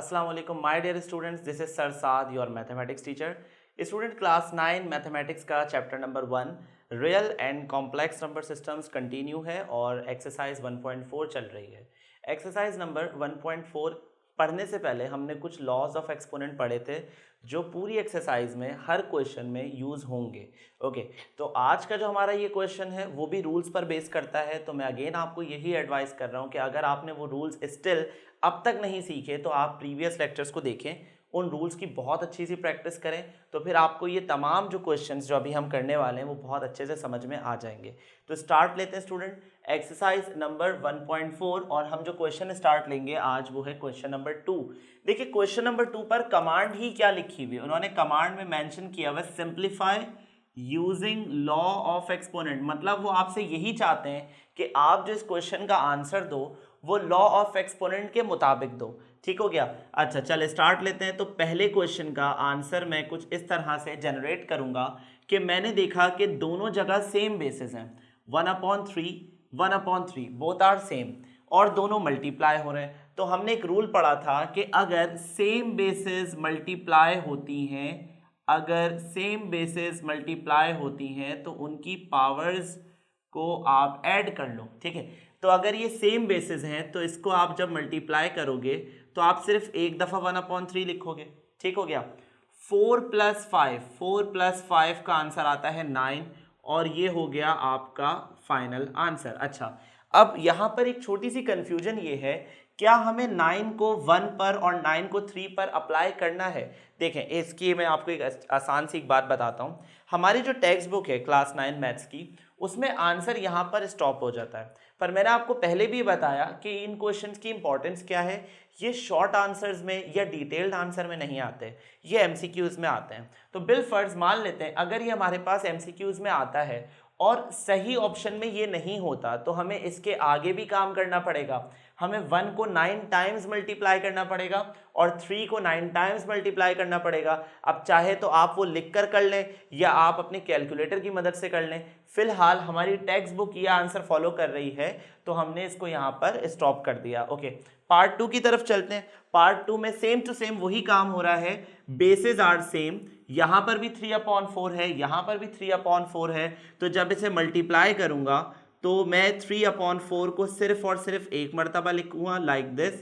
अस्सलाम वालेकुम my dear students, this is sir Saad your mathematics teacher. Student class 9 mathematics का chapter number 1 real and complex number systems continue है और exercise 1.4 चल रही है। एक्सरसाइज नंबर 1.4 पढ़ने से पहले हमने कुछ लॉज ऑफ एक्सपोनेंट पढ़े थे जो पूरी एक्सरसाइज में हर क्वेश्चन में यूज़ होंगे। ओके, तो आज का जो हमारा ये क्वेश्चन है वो भी रूल्स पर बेस करता है। तो मैं अगेन आपको यही एडवाइस कर रहा हूँ कि अगर आपने वो रूल्स स्टिल अब तक नहीं सीखे तो आप प्रीवियस लेक्चर्स को देखें, उन रूल्स की बहुत अच्छी सी प्रैक्टिस करें, तो फिर आपको ये तमाम जो क्वेश्चंस जो अभी हम करने वाले हैं वो बहुत अच्छे से समझ में आ जाएंगे। तो स्टार्ट लेते हैं स्टूडेंट, एक्सरसाइज नंबर 1.4 और हम जो क्वेश्चन स्टार्ट लेंगे आज वो है क्वेश्चन नंबर 2। देखिए क्वेश्चन नंबर 2 पर कमांड ही क्या लिखी हुई है, उन्होंने कमांड में मेंशन किया हुआ simplify using law of exponent. मतलब वो आपसे यही चाहते हैं कि आप जो इस क्वेश्चन का आंसर दो वो लॉ ऑफ एक्सपोनेंट के मुताबिक दो। ठीक हो गया। अच्छा चल स्टार्ट लेते हैं। तो पहले क्वेश्चन का आंसर मैं कुछ इस तरह से जनरेट करूंगा कि मैंने देखा कि दोनों जगह सेम बेसिस हैं, 1/3 1/3 बोथ आर सेम और दोनों मल्टीप्लाई हो रहे हैं। तो हमने एक रूल पढ़ा था कि अगर सेम बेसिस मल्टीप्लाई होती हैं, अगर सेम बेसिस मल्टीप्लाई होती हैं तो उनकी पावर्स को आप ऐड कर लो। ठीक है, तो अगर ये सेम बेसिस हैं तो इसको आप जब मल्टीप्लाई करोगे तो आप सिर्फ एक दफ़ा 1/3 लिखोगे। ठीक हो गया। 4 + 5 का आंसर आता है 9 और ये हो गया आपका फाइनल आंसर। अच्छा, अब यहाँ पर एक छोटी सी कंफ्यूजन ये है, क्या हमें 9 को 1 पर और 9 को 3 पर अप्लाई करना है? देखें इसकी मैं आपको एक आसान सी एक बात बताता हूँ। हमारी जो टेक्स्ट बुक है क्लास 9 मैथ्स की, उसमें आंसर यहाँ पर स्टॉप हो जाता है। पर मैंने आपको पहले भी बताया कि इन क्वेश्चंस की इंपॉर्टेंस क्या है। ये शॉर्ट आंसर्स में या डिटेल्ड आंसर में नहीं आते, ये एमसीक्यूज में आते हैं। तो बिल फर्ज मान लेते हैं अगर ये हमारे पास एमसीक्यूज में आता है और सही ऑप्शन में ये नहीं होता तो हमें इसके आगे भी काम करना पड़ेगा। हमें 1 को 9 टाइम्स मल्टीप्लाई करना पड़ेगा और 3 को 9 टाइम्स मल्टीप्लाई करना पड़ेगा। अब चाहे तो आप वो लिख कर लें या आप अपने कैलकुलेटर की मदद से कर लें। फिलहाल हमारी टेक्स्ट बुक ये आंसर फॉलो कर रही है तो हमने इसको यहाँ पर स्टॉप कर दिया। ओके, पार्ट 2 की तरफ चलते हैं। पार्ट 2 में सेम टू सेम वही काम हो रहा है, बेसिस आर सेम। यहाँ पर भी 3/4 है, यहाँ पर भी 3/4 है। तो जब इसे मल्टीप्लाई करूँगा तो मैं 3/4 को सिर्फ और सिर्फ एक मरतबा लिखूंगा लाइक दिस,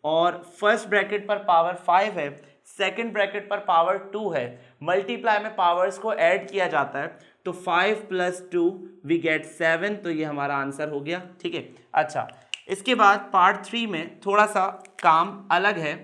और फर्स्ट ब्रैकेट पर पावर 5 है, सेकंड ब्रैकेट पर पावर 2 है। मल्टीप्लाई में पावर्स को ऐड किया जाता है तो 5 + 2 वी गेट 7। तो ये हमारा आंसर हो गया। ठीक है। अच्छा, इसके बाद पार्ट 3 में थोड़ा सा काम अलग है।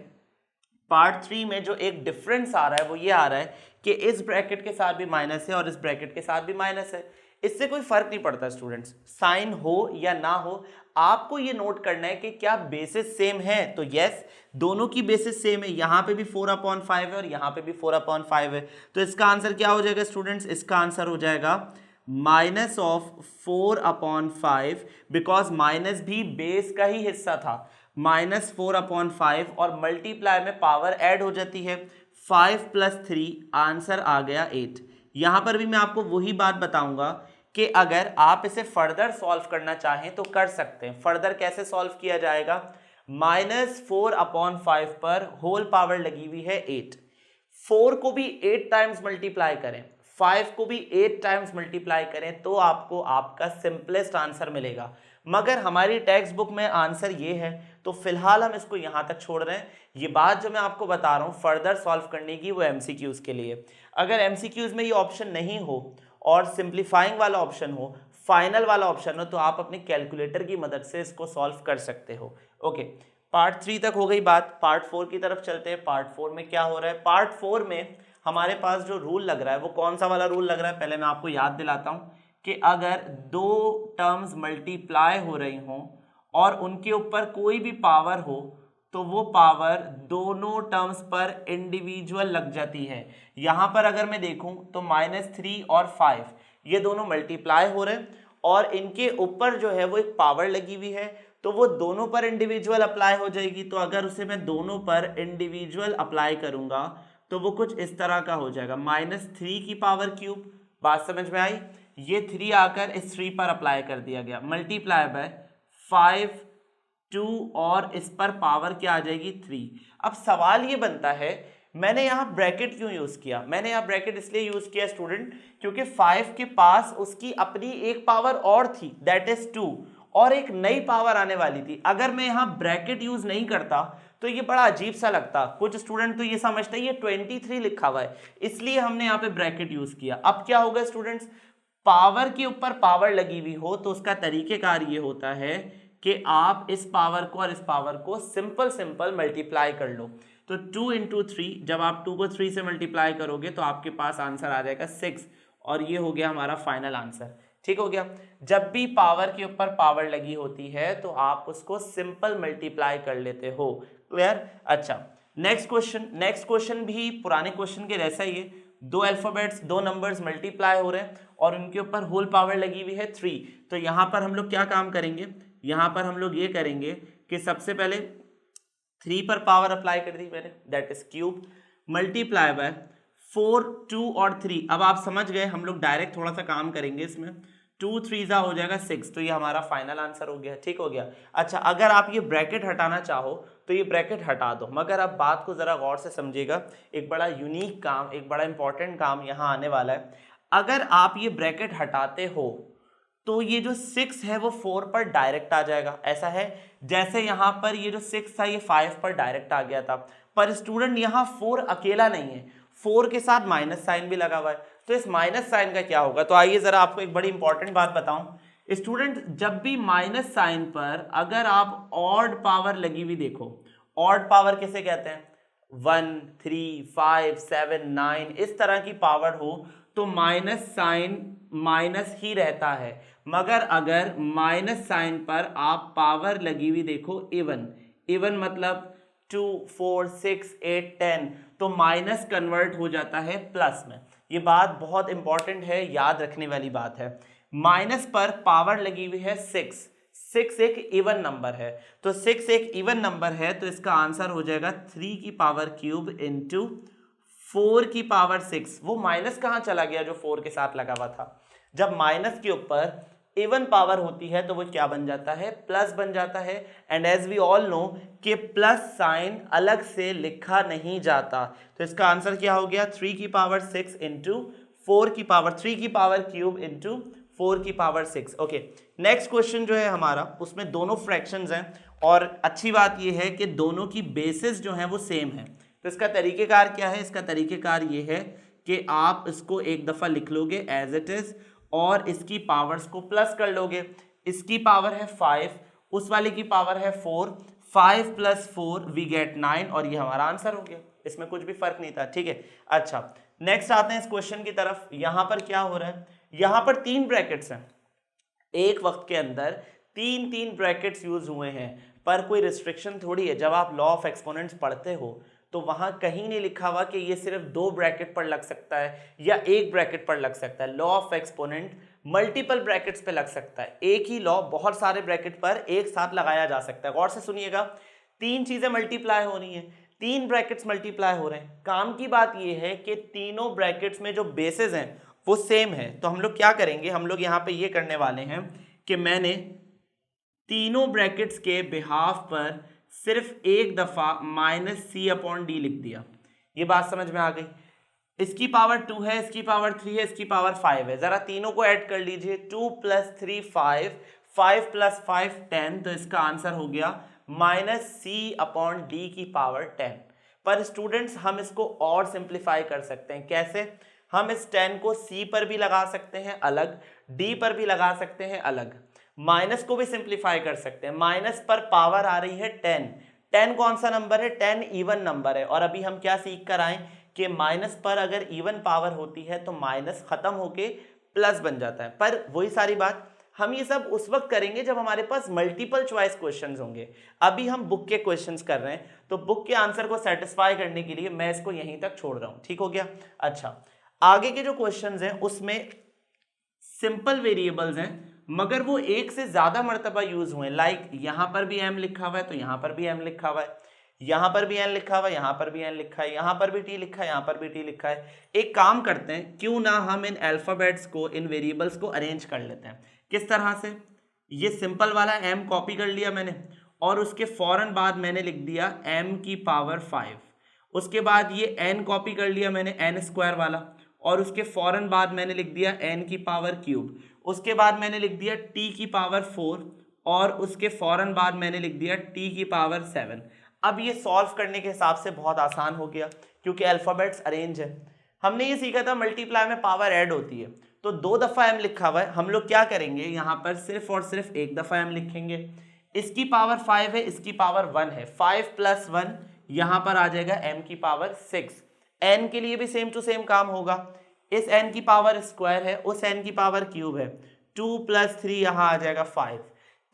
पार्ट 3 में जो एक डिफरेंस आ रहा है वो ये आ रहा है कि इस ब्रैकेट के साथ भी माइनस है और इस ब्रैकेट के साथ भी माइनस है। इससे कोई फर्क नहीं पड़ता स्टूडेंट्स, साइन हो या ना हो, आपको ये नोट करना है कि क्या बेसिस सेम है। तो यस, दोनों की बेसिस सेम है, यहाँ पे भी 4/5 है और यहाँ पे भी 4/5 है। तो इसका आंसर क्या हो जाएगा स्टूडेंट्स? इसका आंसर हो जाएगा -4/5, बिकॉज माइनस भी बेस का ही हिस्सा था। -4/5 और मल्टीप्लाई में पावर ऐड हो जाती है, 5 + 3 आंसर आ गया 8। यहां पर भी मैं आपको वही बात बताऊंगा कि अगर आप इसे फर्दर सॉल्व करना चाहें तो कर सकते हैं। फर्दर कैसे सॉल्व किया जाएगा? -4/5 पर होल पावर लगी हुई है 8, 4 को भी 8 टाइम्स मल्टीप्लाई करें, 5 को भी 8 टाइम्स मल्टीप्लाई करें तो आपको आपका सिंपलेस्ट आंसर मिलेगा। मगर हमारी टेक्स्ट बुक में आंसर ये है तो फिलहाल हम इसको यहाँ तक छोड़ रहे हैं। ये बात जो मैं आपको बता रहा हूँ फर्दर सॉल्व करने की, वो एमसीक्यूज के लिए। अगर एमसीक्यूज में ये ऑप्शन नहीं हो और सिंप्लीफाइंग वाला ऑप्शन हो, फाइनल वाला ऑप्शन हो, तो आप अपने कैलकुलेटर की मदद से इसको सॉल्व कर सकते हो। ओके, पार्ट 3 तक हो गई बात। पार्ट 4 की तरफ चलते हैं। पार्ट 4 में क्या हो रहा है? पार्ट 4 में हमारे पास जो रूल लग रहा है वो कौन सा वाला रूल लग रहा है, पहले मैं आपको याद दिलाता हूँ कि अगर दो टर्म्स मल्टीप्लाई हो रही हों और उनके ऊपर कोई भी पावर हो तो वो पावर दोनों टर्म्स पर इंडिविजुअल लग जाती है। यहाँ पर अगर मैं देखूं तो -3 और 5 ये दोनों मल्टीप्लाई हो रहे हैं और इनके ऊपर जो है वो एक पावर लगी हुई है, तो वो दोनों पर इंडिविजुअल अप्लाई हो जाएगी। तो अगर उसे मैं दोनों पर इंडिविजुअल अप्लाई करूंगा तो वो कुछ इस तरह का हो जाएगा, -3 की पावर क्यूब। बात समझ में आई? ये 3 आकर इस 3 पर अप्लाई कर दिया गया, मल्टीप्लाई बाय 5 2 और इस पर पावर क्या आ जाएगी 3। अब सवाल ये बनता है मैंने यहाँ ब्रैकेट क्यों यूज किया? मैंने यहाँ ब्रैकेट इसलिए यूज किया स्टूडेंट क्योंकि 5 के पास उसकी अपनी एक पावर और थी दैट इज 2 और एक नई पावर आने वाली थी। अगर मैं यहाँ ब्रैकेट यूज नहीं करता तो ये बड़ा अजीब सा लगता। कुछ स्टूडेंट तो ये समझते हैं ये 23 लिखा हुआ है, इसलिए हमने यहाँ पे ब्रैकेट यूज किया। अब क्या होगा स्टूडेंट्स, पावर के ऊपर पावर लगी हुई हो तो उसका तरीकेकार ये होता है कि आप इस पावर को और इस पावर को सिंपल मल्टीप्लाई कर लो। तो 2 इंटू 3, जब आप 2 को 3 से मल्टीप्लाई करोगे तो आपके पास आंसर आ जाएगा 6 और ये हो गया हमारा फाइनल आंसर। ठीक हो गया। जब भी पावर के ऊपर पावर लगी होती है तो आप उसको सिंपल मल्टीप्लाई कर लेते हो। क्लियर? अच्छा, नेक्स्ट क्वेश्चन भी पुराने क्वेश्चन के जैसा ही है। दो अल्फाबेट्स, दो नंबर्स मल्टीप्लाई हो रहे हैं और उनके ऊपर होल पावर लगी हुई है 3। तो यहाँ पर हम लोग क्या काम करेंगे, यहाँ पर हम लोग ये करेंगे कि सबसे पहले 3 पर पावर अप्लाई कर दी मैंने, that is cube, multiply by 4, 2 और 3। अब आप समझ गए, हम लोग डायरेक्ट थोड़ा सा काम करेंगे इसमें। 2 3 हो जाएगा 6, तो ये हमारा फाइनल आंसर हो गया। ठीक हो गया। अच्छा, अगर आप ये ब्रैकेट हटाना चाहो तो ये ब्रैकेट हटा दो, मगर आप बात को जरा गौर से समझिएगा। एक बड़ा यूनिक काम, एक बड़ा इंपॉर्टेंट काम यहाँ आने वाला है। अगर आप ये ब्रैकेट हटाते हो तो ये जो 6 है वो 4 पर डायरेक्ट आ जाएगा। ऐसा है जैसे यहाँ पर ये जो 6 था ये 5 पर डायरेक्ट आ गया था, पर स्टूडेंट यहाँ 4 अकेला नहीं है, 4 के साथ माइनस साइन भी लगा हुआ है। तो इस माइनस साइन का क्या होगा? तो आइए जरा आपको एक बड़ी इंपॉर्टेंट बात बताऊं स्टूडेंट, जब भी माइनस साइन पर अगर आप ऑड पावर लगी हुई देखो, ऑड पावर किसे कहते हैं? 1 3 5 7 9 इस तरह की पावर हो तो माइनस साइन माइनस ही रहता है, मगर अगर माइनस साइन पर आप पावर लगी हुई देखो इवन मतलब 2 4 6 8 10 तो माइनस कन्वर्ट हो जाता है प्लस में। ये बात बहुत इंपॉर्टेंट है, याद रखने वाली बात है। माइनस पर पावर लगी हुई है 6 एक इवन नंबर है, तो 6 एक इवन नंबर है तो इसका आंसर हो जाएगा 3 की पावर क्यूब इंटू 4 की पावर 6। वो माइनस कहाँ चला गया जो 4 के साथ लगा हुआ था? जब माइनस के ऊपर इवन पावर होती है तो वो क्या बन जाता है? प्लस बन जाता है। And as we all know कि प्लस साइन अलग से लिखा नहीं जाता, तो इसका आंसर क्या हो गया? 3 की पावर 6 इंटू 4 की पावर 3 की पावर क्यूब इंटू 4 की पावर 6। ओके, नेक्स्ट क्वेश्चन जो है हमारा उसमें दोनों फ्रैक्शंस हैं और अच्छी बात ये है कि दोनों की बेसिस जो है वो सेम है। तो इसका तरीकेकार क्या है? इसका तरीकेकार ये है कि आप इसको एक दफ़ा लिख लोगे एज इट इज़ और इसकी पावर्स को प्लस कर लोगे। इसकी पावर है 5, उस वाले की पावर है 4, 5 + 4 वी गेट 9 और ये हमारा आंसर हो गया। इसमें कुछ भी फर्क नहीं था। ठीक है। अच्छा, नेक्स्ट आते हैं इस क्वेश्चन की तरफ। यहाँ पर क्या हो रहा है? यहाँ पर 3 ब्रैकेट्स हैं, एक वक्त के अंदर 3 ब्रैकेट्स यूज हुए हैं, पर कोई रिस्ट्रिक्शन थोड़ी है। जब आप लॉ ऑफ एक्सपोनेंट्स पढ़ते हो तो वहां कहीं नहीं लिखा हुआ कि ये सिर्फ 2 ब्रैकेट पर लग सकता है या 1 ब्रैकेट पर लग सकता है। Law of exponent multiple brackets पे लग सकता है। एक ही लॉ बहुत सारे ब्रैकेट पर एक साथ लगाया जा सकता है। गौर से सुनिएगा, 3 चीजें मल्टीप्लाई हो रही हैं, 3 ब्रैकेट्स मल्टीप्लाई हो रहे हैं। काम की बात यह है कि तीनों ब्रैकेट्स में जो बेसिस हैं वो सेम है। तो हम लोग क्या करेंगे, हम लोग यहाँ पे ये करने वाले हैं कि मैंने तीनों ब्रैकेट्स के बिहाफ पर सिर्फ एक दफा -c/d लिख दिया। ये बात समझ में आ गई? इसकी पावर 2 है, इसकी पावर 3 है, इसकी पावर 5 है। जरा तीनों को ऐड कर लीजिए, 2 + 3 5, 5 + 5 10, तो इसका आंसर हो गया -c/d की पावर 10। पर स्टूडेंट्स हम इसको और सिंप्लीफाई कर सकते हैं। कैसे? हम इस 10 को c पर भी लगा सकते हैं अलग, d पर भी लगा सकते हैं अलग, माइनस को भी सिंप्लीफाई कर सकते हैं। माइनस पर पावर आ रही है 10, 10 कौन सा नंबर है? 10 इवन नंबर है। और अभी हम क्या सीख कर आए कि माइनस पर अगर इवन पावर होती है तो माइनस खत्म होके प्लस बन जाता है। पर वही सारी बात हम ये सब उस वक्त करेंगे जब हमारे पास मल्टीपल चॉइस क्वेश्चंस होंगे। अभी हम बुक के क्वेश्चंस कर रहे हैं, तो बुक के आंसर को सेटिस्फाई करने के लिए मैं इसको यहीं तक छोड़ रहा हूं। ठीक हो गया। अच्छा, आगे के जो क्वेश्चंस हैं उसमें सिंपल वेरिएबल्स हैं मगर वो एक से ज्यादा मर्तबा यूज हुए। लाइक यहां पर भी m लिखा हुआ है तो यहां पर भी m लिखा हुआ है, यहां पर भी n लिखा हुआ है, यहां पर भी n लिखा है, यहां पर भी t लिखा है, यहां पर भी t लिखा है। एक काम करते हैं, क्यों ना हम इन अल्फाबेट्स को, इन वेरिएबल्स को अरेंज कर लेते हैं। किस तरह से? ये सिंपल वाला m कॉपी कर लिया मैंने और उसके फौरन बाद मैंने लिख दिया m की पावर 5। उसके बाद ये n कॉपी कर लिया मैंने n स्क्वायर वाला, और उसके फौरन बाद मैंने लिख दिया n की पावर क्यूब। उसके बाद मैंने लिख दिया t की पावर 4, और उसके फौरन बाद मैंने लिख दिया t की पावर 7। अब ये सॉल्व करने के हिसाब से बहुत आसान हो गया क्योंकि अल्फ़ाबेट्स अरेंज है। हमने ये सीखा था मल्टीप्लाई में पावर ऐड होती है, तो 2 दफ़ा m लिखा हुआ है, हम लोग क्या करेंगे यहाँ पर सिर्फ और सिर्फ 1 दफ़ा m लिखेंगे। इसकी पावर 5 है, इसकी पावर 1 है, 5 प्लस 1 यहाँ पर आ जाएगा m की पावर 6। n के लिए भी सेम टू सेम काम होगा, इस n की पावर स्क्वायर है, उस n की पावर क्यूब है, 2 प्लस 3 यहाँ आ जाएगा 5।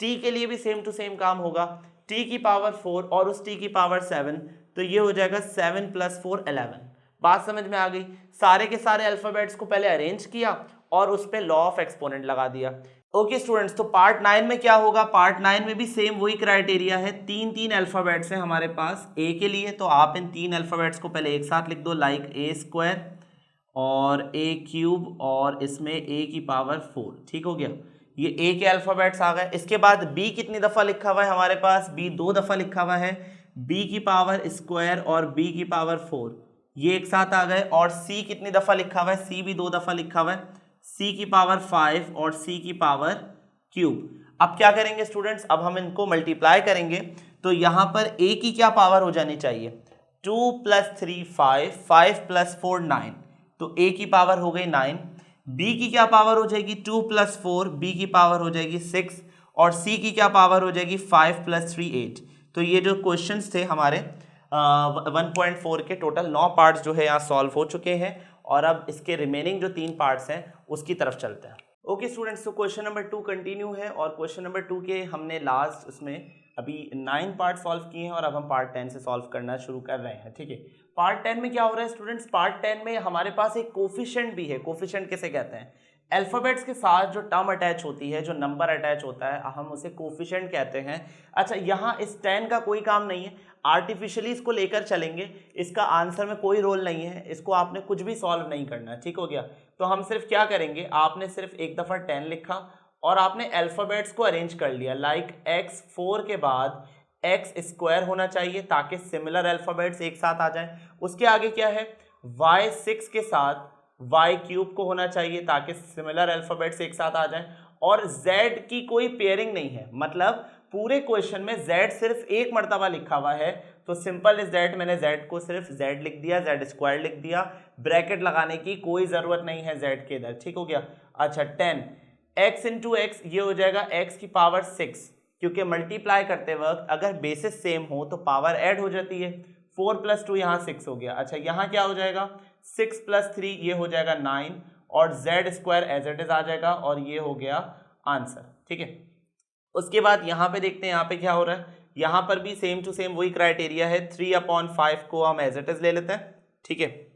t के लिए भी सेम टू सेम काम होगा, t की पावर 4 और उस t की पावर 7, तो ये हो जाएगा 7 प्लस 4 11। बात समझ में आ गई। सारे के सारे अल्फाबेट्स को पहले अरेंज किया और उस पर लॉ ऑफ एक्सपोनेंट लगा दिया। ओके स्टूडेंट्स, तो पार्ट 9 में क्या होगा, पार्ट 9 में भी सेम वही क्राइटेरिया है, 3 अल्फाबेट्स हैं हमारे पास a के लिए, तो आप इन 3 अल्फाबेट्स को पहले एक साथ लिख दो, लाइक a स्क्वायर और a क्यूब और इसमें a की पावर 4। ठीक हो गया, ये a के अल्फाबेट्स आ गए। इसके बाद b कितनी दफ़ा लिखा हुआ है हमारे पास, b 2 दफ़ा लिखा हुआ है, b की पावर स्क्वायर और b की पावर 4 ये एक साथ आ गए। और c कितनी दफ़ा लिखा हुआ है, c भी 2 दफ़ा लिखा हुआ है, c की पावर 5 और c की पावर क्यूब। अब क्या करेंगे स्टूडेंट्स, अब हम इनको मल्टीप्लाई करेंगे, तो यहाँ पर a की क्या पावर हो जानी चाहिए, 2 प्लस 3 5, 5 प्लस 4 9, तो a की पावर हो गई 9। b की क्या पावर हो जाएगी, 2 प्लस 4, b की पावर हो जाएगी 6, और c की क्या पावर हो जाएगी, 5 प्लस 3 8। तो ये जो क्वेश्चंस थे हमारे 1.4 के टोटल 9 पार्ट्स जो है यहाँ सॉल्व हो चुके हैं, और अब इसके रिमेनिंग जो 3 पार्ट्स हैं उसकी तरफ चलते हैं। ओके स्टूडेंट्स, तो क्वेश्चन नंबर 2 कंटिन्यू है, और क्वेश्चन नंबर 2 के हमने लास्ट उसमें अभी 9 पार्ट सॉल्व किए हैं, और अब हम पार्ट 10 से सॉल्व करना शुरू कर रहे हैं। ठीक है, पार्ट 10 में क्या हो रहा है स्टूडेंट्स, पार्ट 10 में हमारे पास एक कोफिशिएंट भी है। कोफिशिएंट किसे कहते हैं, अल्फाबेट्स के साथ जो टर्म अटैच होती है, जो नंबर अटैच होता है, हम उसे कोफिशिएंट कहते हैं। अच्छा, यहाँ इस 10 का कोई काम नहीं है, आर्टिफिशियली इसको लेकर चलेंगे, इसका आंसर में कोई रोल नहीं है, इसको आपने कुछ भी सॉल्व नहीं करना। ठीक हो गया, तो हम सिर्फ क्या करेंगे, आपने सिर्फ एक दफ़ा 10 लिखा और आपने अल्फाबेट्स को अरेंज कर लिया, लाइक x 4 के बाद x स्क्वायर होना चाहिए ताकि सिमिलर अल्फाबेट्स एक साथ आ जाएं। उसके आगे क्या है, y 6 के साथ y क्यूब को होना चाहिए ताकि सिमिलर अल्फाबेट्स एक साथ आ जाएं। और z की कोई पेयरिंग नहीं है, मतलब पूरे क्वेश्चन में z सिर्फ एक मर्तबा लिखा हुआ है, तो सिंपल इज दैट मैंने z को सिर्फ z लिख दिया, z स्क्वायर लिख दिया, ब्रैकेट लगाने की कोई ज़रूरत नहीं है z के इधर। ठीक हो गया। अच्छा, 10 x इंटू एक्स, ये हो जाएगा x की पावर 6, क्योंकि मल्टीप्लाई करते वक्त अगर बेसिस सेम हो तो पावर ऐड हो जाती है। 4 प्लस 2 यहाँ 6 हो गया। अच्छा, यहाँ क्या हो जाएगा, 6 प्लस 3 ये हो जाएगा 9, और z square as it is आ जाएगा, और ये हो गया आंसर। ठीक है, उसके बाद यहाँ पे देखते हैं यहाँ पे क्या हो रहा है, यहाँ पर भी सेम टू सेम वही क्राइटेरिया है, 3/5 को हम एज इट इज ले लेते हैं। ठीक है,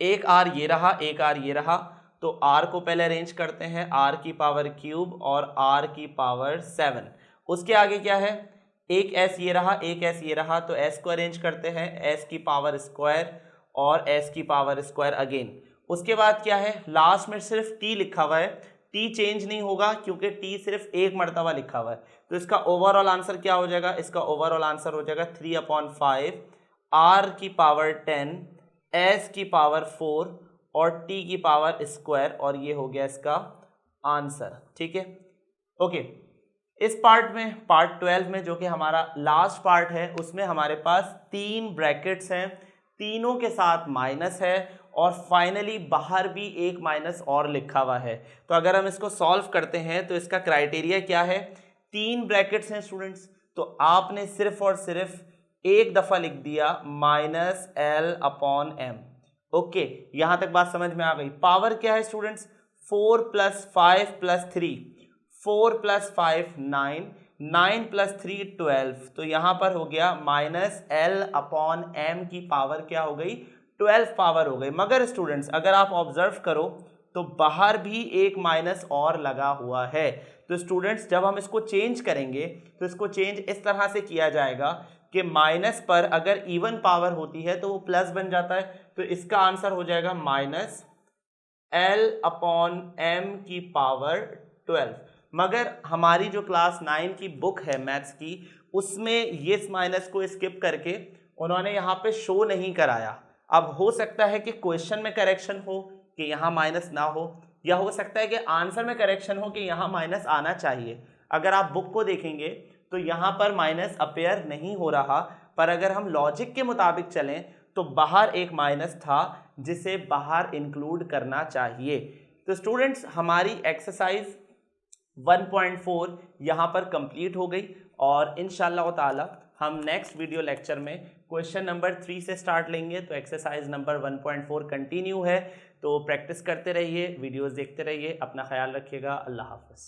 एक r ये रहा, एक r ये रहा, तो r को पहले अरेंज करते हैं, r की पावर क्यूब और r की पावर 7। उसके आगे क्या है, एक s ये रहा, एक s ये रहा, तो s को अरेंज करते हैं, s की पावर स्क्वायर और s की पावर स्क्वायर अगेन। उसके बाद क्या है, लास्ट में सिर्फ t लिखा हुआ है, t चेंज नहीं होगा क्योंकि t सिर्फ एक मर्तबा लिखा हुआ है, तो इसका ओवरऑल आंसर क्या हो जाएगा, इसका ओवरऑल आंसर हो जाएगा 3/5 r की पावर 10, s की पावर 4 और t की पावर स्क्वायर, और ये हो गया इसका आंसर। ठीक है, ओके। इस पार्ट में, पार्ट 12 में जो कि हमारा लास्ट पार्ट है, उसमें हमारे पास 3 ब्रैकेट्स हैं, तीनों के साथ माइनस है, और फाइनली बाहर भी एक माइनस और लिखा हुआ है। तो अगर हम इसको सॉल्व करते हैं तो इसका क्राइटेरिया क्या है, 3 ब्रैकेट्स हैं स्टूडेंट्स, तो आपने सिर्फ और सिर्फ एक दफ़ा लिख दिया -l/m। ओके, यहाँ तक बात समझ में आ गई। पावर क्या है students, 4 plus 5 plus 3, 4 plus 5 9, 9 plus 3 12, तो यहाँ पर हो गया -l/m की पावर क्या हो गई, 12 पावर हो गई। मगर स्टूडेंट्स अगर आप ऑब्जर्व करो तो बाहर भी एक माइनस और लगा हुआ है। तो स्टूडेंट्स जब हम इसको चेंज करेंगे तो इसको चेंज इस तरह से किया जाएगा कि माइनस पर अगर इवन पावर होती है तो वो प्लस बन जाता है, तो इसका आंसर हो जाएगा -l/m की पावर 12। मगर हमारी जो क्लास 9 की बुक है मैथ्स की, उसमें ये माइनस को स्किप करके उन्होंने यहाँ पे शो नहीं कराया। अब हो सकता है कि क्वेश्चन में करेक्शन हो कि यहाँ माइनस ना हो, या हो सकता है कि आंसर में करेक्शन हो कि यहाँ माइनस आना चाहिए। अगर आप बुक को देखेंगे तो यहाँ पर माइनस अपेयर नहीं हो रहा, पर अगर हम लॉजिक के मुताबिक चलें तो बाहर एक माइनस था जिसे बाहर इंक्लूड करना चाहिए। तो स्टूडेंट्स, हमारी एक्सरसाइज 1.4 यहाँ पर कंप्लीट हो गई और इंशाल्लाह ताला हम नेक्स्ट वीडियो लेक्चर में क्वेश्चन नंबर 3 से स्टार्ट लेंगे। तो एक्सरसाइज नंबर 1.4 कंटिन्यू है, तो प्रैक्टिस करते रहिए, वीडियोस देखते रहिए, अपना ख्याल रखिएगा। अल्लाह हाफ़िज़।